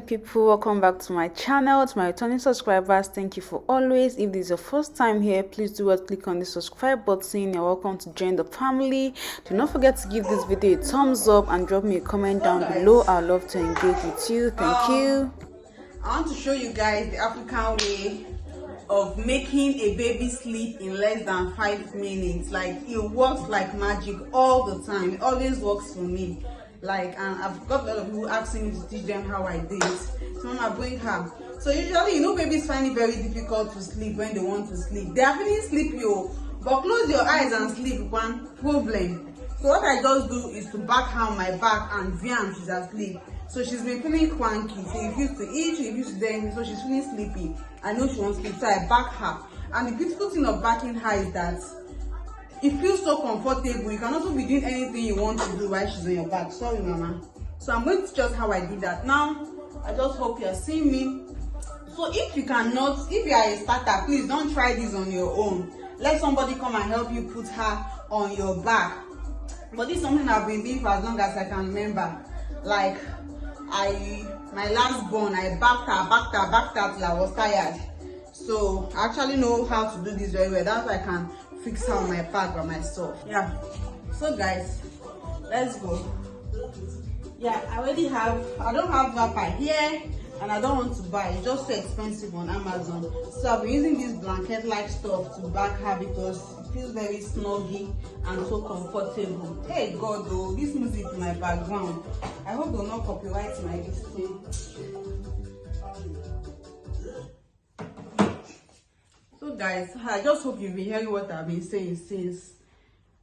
people, welcome back to my channel. To my returning subscribers, thank you for always. If this is your first time here, please do click on the subscribe button. You're welcome to join the family. Do not forget to give this video a thumbs up and drop me a comment down below. I'd love to engage with you. Thank you. I want to show you guys the African way of making a baby sleep in less than 5 minutes. Like, it works like magic all the time. It always works for me. Like, and I've got a lot of people asking me to teach them how I do it. So I'm bring her. So usually, babies find it very difficult to sleep when they want to sleep. They are feeling sleepy, but close your eyes and sleep. One problem. So what I just do is to back her on my back, and Viam, she's asleep. So she's been feeling cranky. She refused to eat, she refused to drink, so she's feeling sleepy. I know she wants to sleep, so I back her. And the beautiful thing of backing her is that it feels so comfortable. You can also be doing anything you want to do while she's on your back. Sorry, mama. So I'm going to teach us how I do that. Now, I just hope you're seeing me. So if you are a starter, please don't try this on your own. Let somebody come and help you put her on your back. But this is something I've been doing for as long as I can remember. Like, my last born, I backed her till I was tired. So I actually know how to do this very well. That's why I can fix her on my back by myself. Yeah. So guys, let's go. Yeah, I don't have wrapper here, and I don't want to buy. It's just so expensive on Amazon. So I've been using this blanket-like stuff to back her because it feels very snuggy and so comfortable. Hey God, though, this music in my background. I hope they'll not copyright my thing. So guys, I just hope you've been hearing what I've been saying since,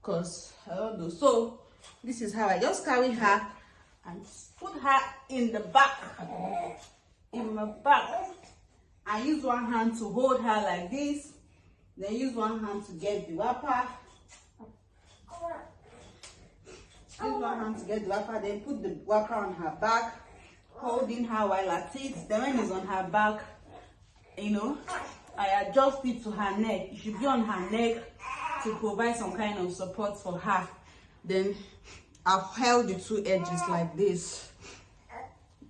because I don't know. So this is how I just carry her and put her in the back, in my back. I use one hand to hold her like this, then use one hand to get the wrapper. Use one hand to get the wrapper, then put the wrapper on her back, holding her while at it. Then when it's on her back, I adjust it to her neck. It should be on her neck to provide some kind of support for her. Then I've held the two edges like this.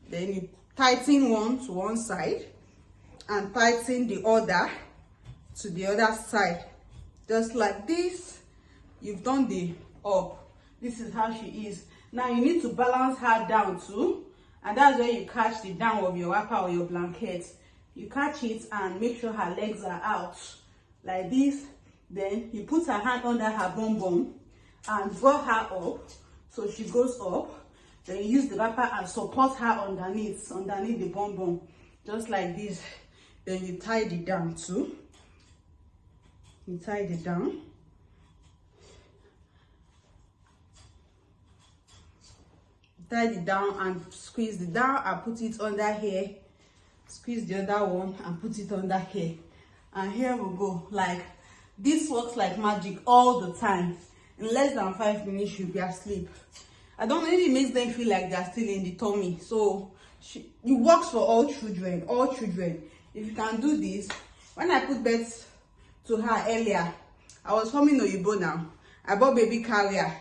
Then you tighten one to one side and tighten the other to the other side. Just like this. You've done the up. This is how she is. Now you need to balance her down too. And that's where you catch the down of your wrapper or your blanket. You catch it and make sure her legs are out like this. Then you put her hand under her bum bum and draw her up so she goes up. Then you use the wrapper and support her underneath the bum bum, just like this. Then you tie it down too. You tie it down. Tie it down and squeeze it down and put it under here. Squeeze the other one and put it under here, and here we go. Like, this works like magic all the time. In less than 5 minutes you'll be asleep. I don't know if it makes them feel like they're still in the tummy. So it works for all children. If you can do this. When I put bed to her earlier, I was forming Oyibo now. I bought baby carrier,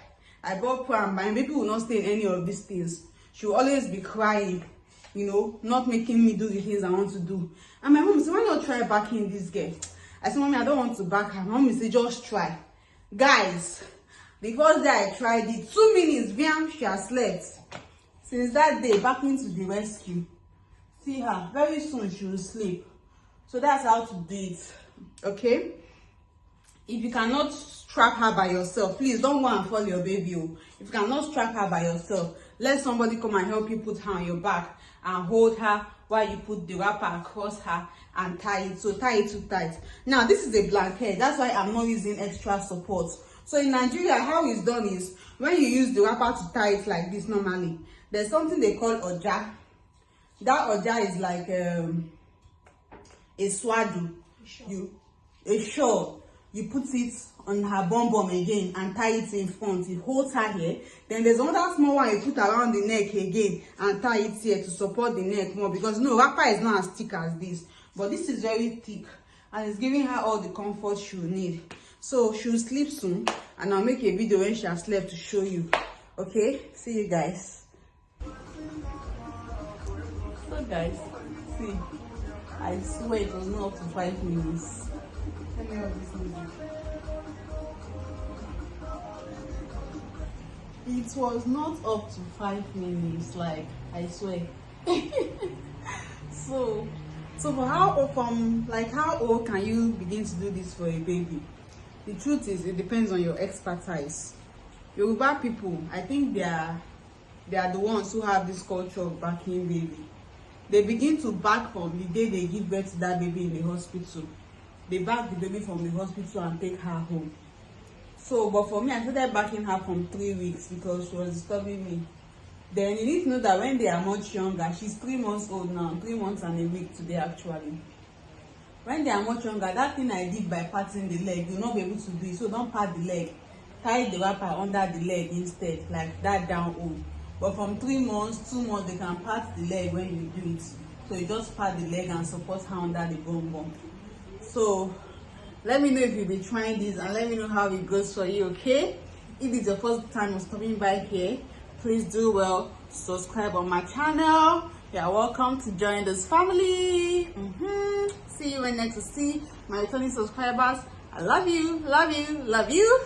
I bought pram. My baby will not stay in any of these things. She will always be crying, not making me do the things I want to do. And my mom said, why not try backing this girl? I said, mommy, I don't want to back her. My mom said, just try. Guys, the first day I tried it, 2 minutes, Viam, she has slept. Since that day, backing to the rescue. See her, very soon she will sleep. So that's how to do it, okay? If you cannot strap her by yourself, please don't go and fall your baby. If you cannot strap her by yourself, let somebody come and help you put her on your back and hold her while you put the wrapper across her and tie it. So tie it too tight. Now this is a blanket, that's why I'm not using extra support. So in Nigeria, how it's done is when you use the wrapper to tie it like this normally, there's something they call oja. That oja is like a swadu, a shawl. You put it on her bum bum again and tie it in front. It holds her here. Then there's another small one you put around the neck again and tie it here to support the neck more, because wrapper is not as thick as this, but this is very thick and it's giving her all the comfort she will need. So she'll sleep soon, and I'll make a video when she has slept to show you. Okay, see you guys. So Guys, see, I swear it was not up to 5 minutes. Let me have this music. It was not up to 5 minutes, like I swear. so for how old can you begin to do this for a baby? The truth is, it depends on your expertise. Yoruba people, I think they are the ones who have this culture of backing baby. They begin to back from the day they give birth to that baby in the hospital. They back the baby from the hospital and take her home. So, but for me, I started backing her from 3 weeks because she was disturbing me. Then you need to know that when they are much younger, she's 3 months old now, 3 months and a week today actually. When they are much younger, that thing I did by patting the leg, you'll not be able to do it. So don't pat the leg. Tie the wrapper under the leg instead, like that down home. But from 3 months, 2 months, they can pat the leg when you do it. So you just pat the leg and support her under the bum. So let me know if you'll be trying this and let me know how it goes for you, okay? If it's your first time of stopping by here, please do well subscribe on my channel. You're welcome to join this family. See you when next to see my returning subscribers. I love you, love you, love you.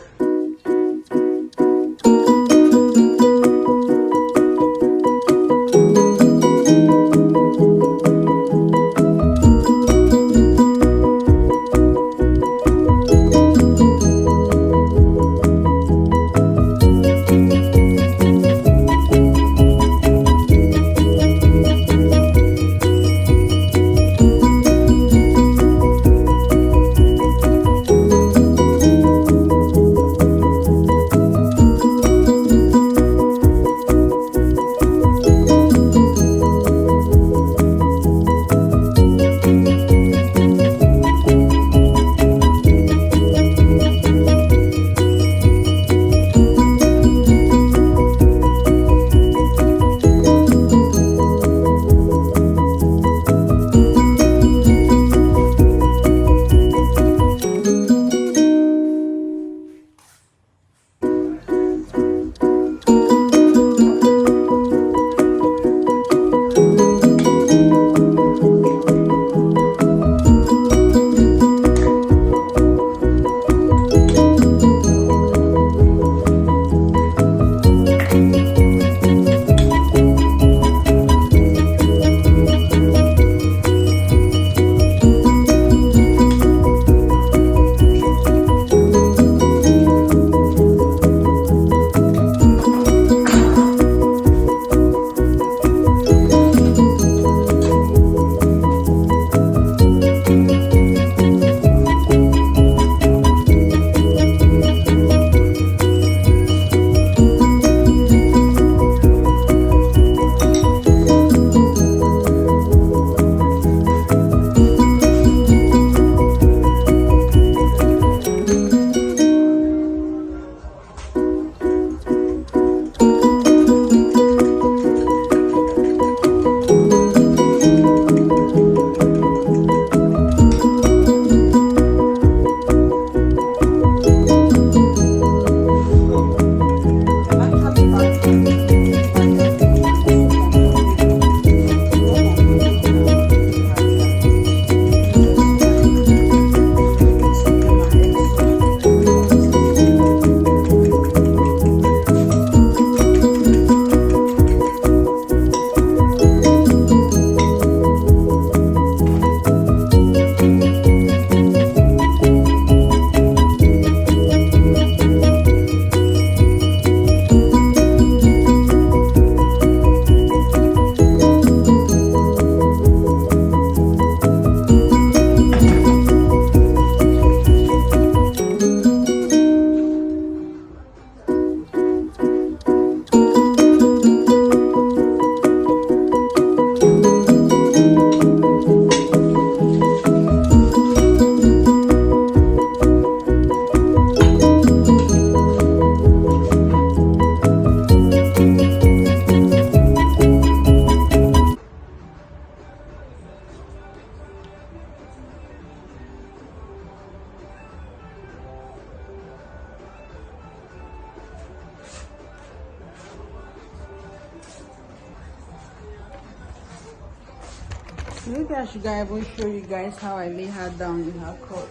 Maybe I should even show you guys how I lay her down in her cot.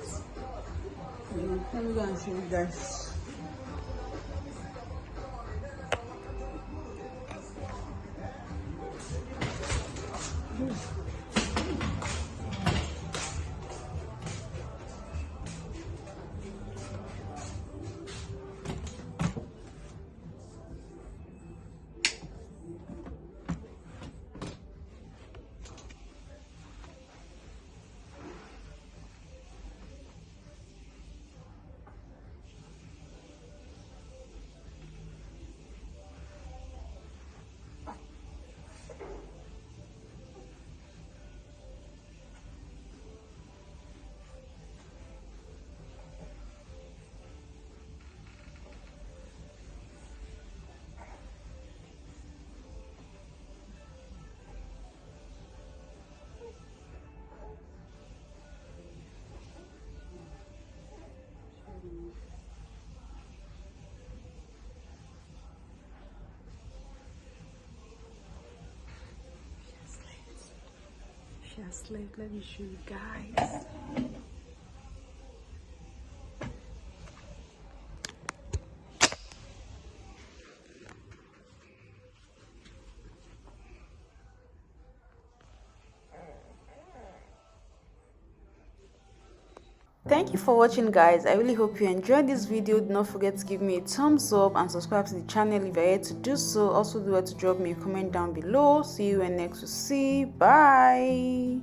Let me go and show you guys. She has slept. Let me show you guys. Thank you for watching, guys. I really hope you enjoyed this video. Do not forget to give me a thumbs up and subscribe to the channel if you're yet to do so. Also, do not to drop me a comment down below. See you when next we see. Bye.